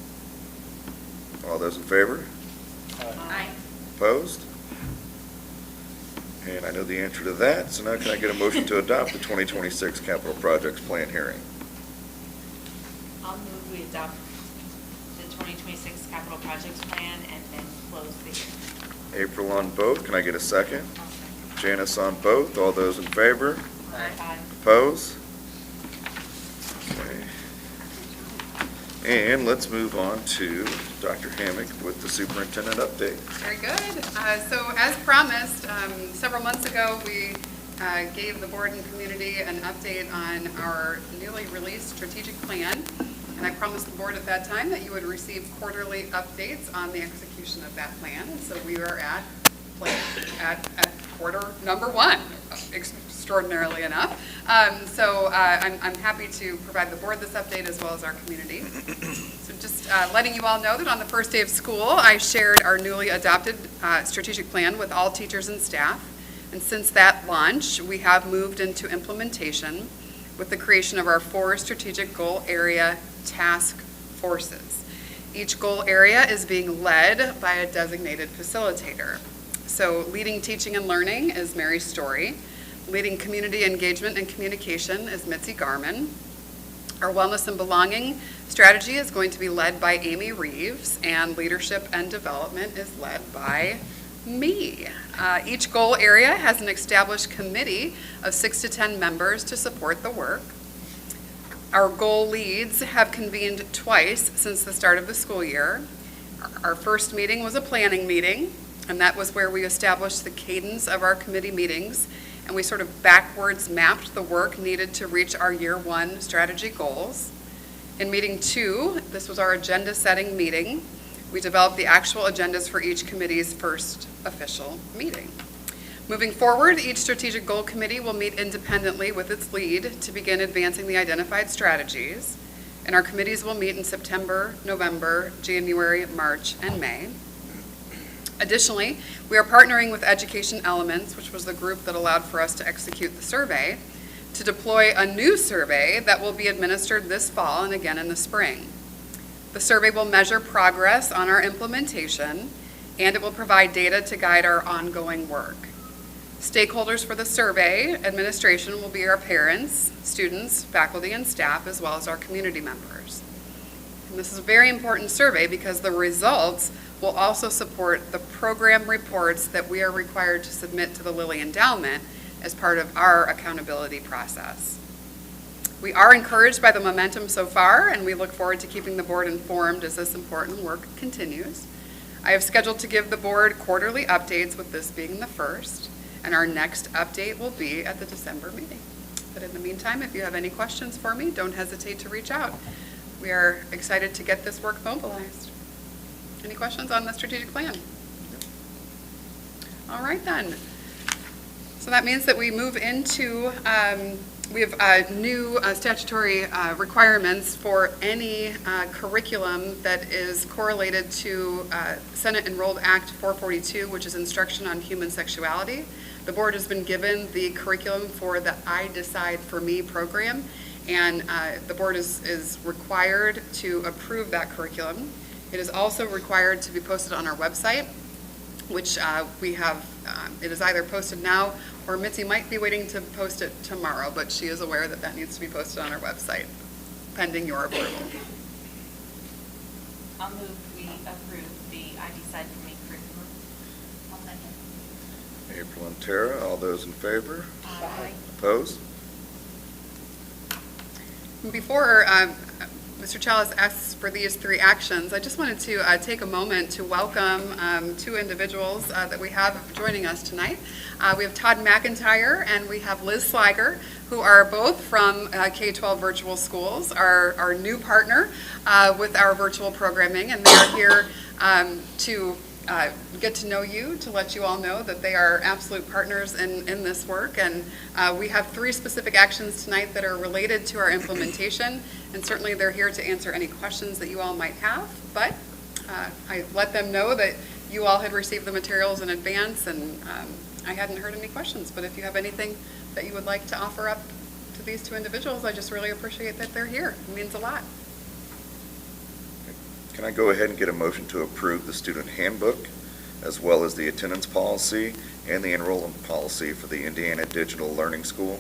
All those in favor? Aye. Opposed? And I know the answer to that, so now can I get a motion to adopt the 2026 capital projects plan hearing? I'll move we adopt the 2026 capital projects plan and then close the hearing. April on both. Can I get a second? I'll second. Janice on both. All those in favor? Aye. Oppose? Okay. And let's move on to Dr. Hammock with the superintendent update. Very good. So as promised, several months ago, we gave the board and community an update on our newly released strategic plan. And I promised the board at that time that you would receive quarterly updates on the execution of that plan. And so we are at quarter number 1, extraordinarily enough. So I'm happy to provide the board this update as well as our community. So just letting you all know that on the first day of school, I shared our newly adopted strategic plan with all teachers and staff. And since that launch, we have moved into implementation with the creation of our 4 strategic goal area task forces. Each goal area is being led by a designated facilitator. So leading teaching and learning is Mary Story. Leading community engagement and communication is Mitzi Garman. Our wellness and belonging strategy is going to be led by Amy Reeves, and leadership and development is led by me. Each goal area has an established committee of 6 to 10 members to support the work. Our goal leads have convened twice since the start of the school year. Our first meeting was a planning meeting, and that was where we established the cadence of our committee meetings, and we sort of backwards mapped the work needed to reach our year one strategy goals. In meeting 2, this was our agenda setting meeting. We developed the actual agendas for each committee's first official meeting. Moving forward, each strategic goal committee will meet independently with its lead to begin advancing the identified strategies. And our committees will meet in September, November, January, March, and May. Additionally, we are partnering with Education Elements, which was the group that allowed for us to execute the survey, to deploy a new survey that will be administered this fall and again in the spring. The survey will measure progress on our implementation, and it will provide data to guide our ongoing work. Stakeholders for the survey administration will be our parents, students, faculty, and staff, as well as our community members. And this is a very important survey because the results will also support the program reports that we are required to submit to the Lilly Endowment as part of our accountability process. We are encouraged by the momentum so far, and we look forward to keeping the board informed as this important work continues. I have scheduled to give the board quarterly updates, with this being the first, and our next update will be at the December meeting. But in the meantime, if you have any questions for me, don't hesitate to reach out. We are excited to get this work mobilized. Any questions on the strategic plan? All right then. So that means that we move into, we have new statutory requirements for any curriculum that is correlated to Senate Enrolled Act 442, which is instruction on human sexuality. The board has been given the curriculum for the I Decide for Me program, and the board is required to approve that curriculum. It is also required to be posted on our website, which we have, it is either posted now, or Mitzi might be waiting to post it tomorrow, but she is aware that that needs to be posted on our website, pending your approval. I'll move we approve the I Decide for Me curriculum. I'll second. April and Tara, all those in favor? Aye. Opposed? Before Mr. Chalice asks for these 3 actions, I just wanted to take a moment to welcome 2 individuals that we have joining us tonight. We have Todd McIntyre and we have Liz Sliger, who are both from K-12 Virtual Schools, our new partner with our virtual programming, and they are here to get to know you, to let you all know that they are absolute partners in this work. And we have 3 specific actions tonight that are related to our implementation, and certainly they're here to answer any questions that you all might have. But I let them know that you all had received the materials in advance, and I hadn't heard any questions. But if you have anything that you would like to offer up to these 2 individuals, I just really appreciate that they're here. It means a lot. Can I go ahead and get a motion to approve the student handbook, as well as the attendance policy and the enrollment policy for the Indiana Digital Learning School?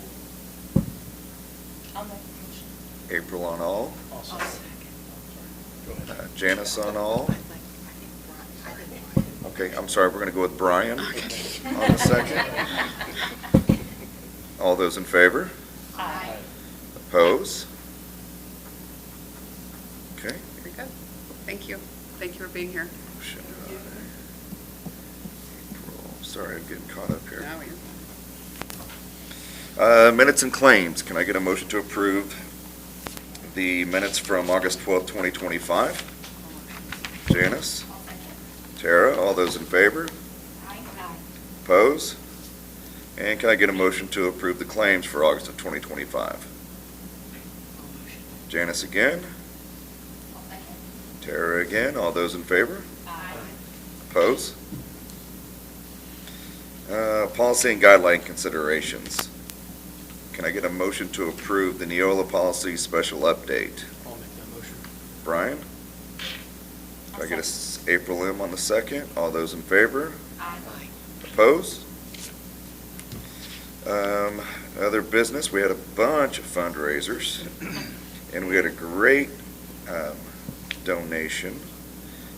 I'll make the motion. April on all? Janice on all? Okay, I'm sorry, we're going to go with Brian on the second. All those in favor? Aye. Oppose? Okay. Very good. Thank you. Thank you for being here. April, sorry, I'm getting caught up here. Now we- Minutes and claims. Can I get a motion to approve the minutes from August 12th, 2025? Janice? I'll second. Tara, all those in favor? Aye. Oppose? And can I get a motion to approve the claims for August of 2025? Janice again? I'll second. Tara again, all those in favor? Aye. Oppose? Policy and guideline considerations. Can I get a motion to approve the Neola policy special update? I'll make that motion. Brian? Can I get April M on the second? All those in favor? Aye. Opposed? Other business, we had a bunch of fundraisers, and we had a great donation.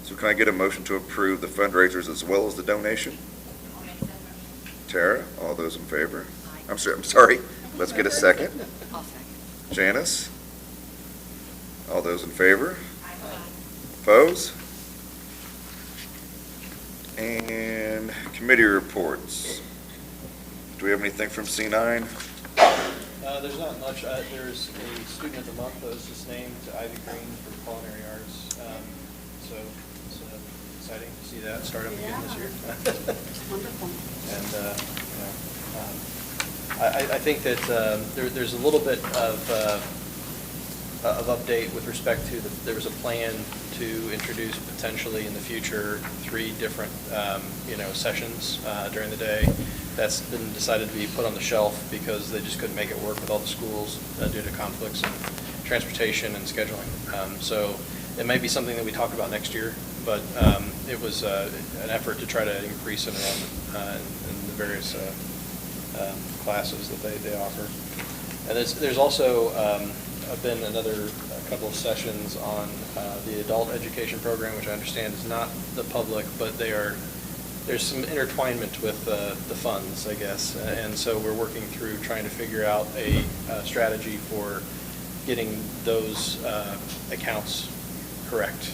So can I get a motion to approve the fundraisers as well as the donation? I'll make that motion. Tara, all those in favor? I'm sorry, let's get a second. I'll second. Janice? All those in favor? Oppose? And committee reports. Do we have anything from C9? There's not much. There's a student of the month that was just named, Ivy Green, for culinary arts. So it's exciting to see that start up again this year. Wonderful. And I think that there's a little bit of update with respect to there was a plan to introduce potentially in the future 3 different sessions during the day. That's been decided to be put on the shelf because they just couldn't make it work with all the schools due to conflicts in transportation and scheduling. So it may be something that we talk about next year, but it was an effort to try to increase enrollment in the various classes that they offer. And there's also been a couple of sessions on the adult education program, which I understand is not the public, but there's some intertwinement with the funds, I guess. And so we're working through trying to figure out a strategy for getting those accounts correct,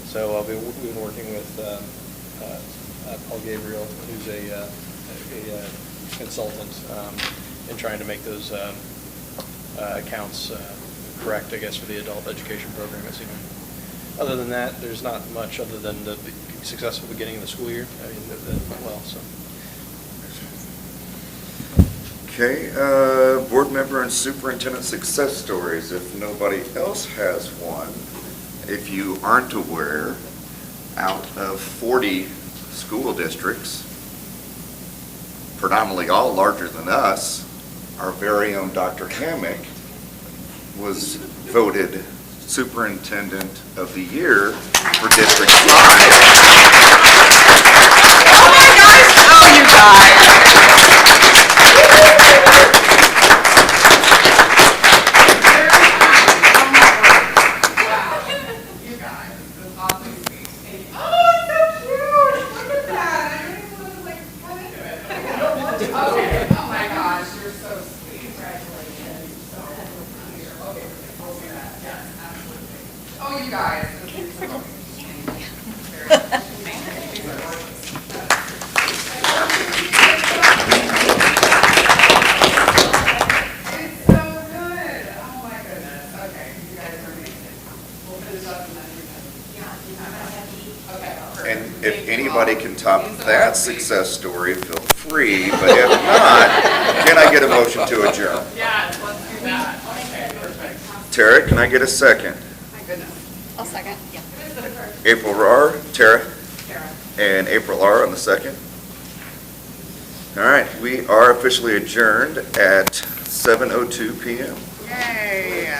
So we've been working with Paul Gabriel, who's a consultant, in trying to make those accounts correct, I guess, for the adult education program at C9. Other than that, there's not much other than the successful beginning of the school year. I mean, that went well, so. Okay, board member and superintendent success stories, if nobody else has one. If you aren't aware, out of 40 school districts, predominantly all larger than us, our very own Dr. Hammock was voted Superintendent of the Year for District 5. Oh my gosh! Oh, you guys. You guys, this awesome speech. Oh, so cute! Look at that! I didn't want to come into it. Okay. Oh my gosh, you're so sweet. Congratulations. So happy here. Okay, we'll do that. Yes, absolutely. Oh, you guys. It's so good. Oh my goodness. Okay, you guys are amazing. We'll finish up and then we can. Okay. And if anybody can top that success story, feel free, but if not, can I get a motion to adjourn? Yes, let's do that. Okay, perfect. Tara, can I get a second? My goodness. I'll second. Yeah. April R, Tara, Tara. and April R on the second. All right, we are officially adjourned at 7:02 PM. Yay.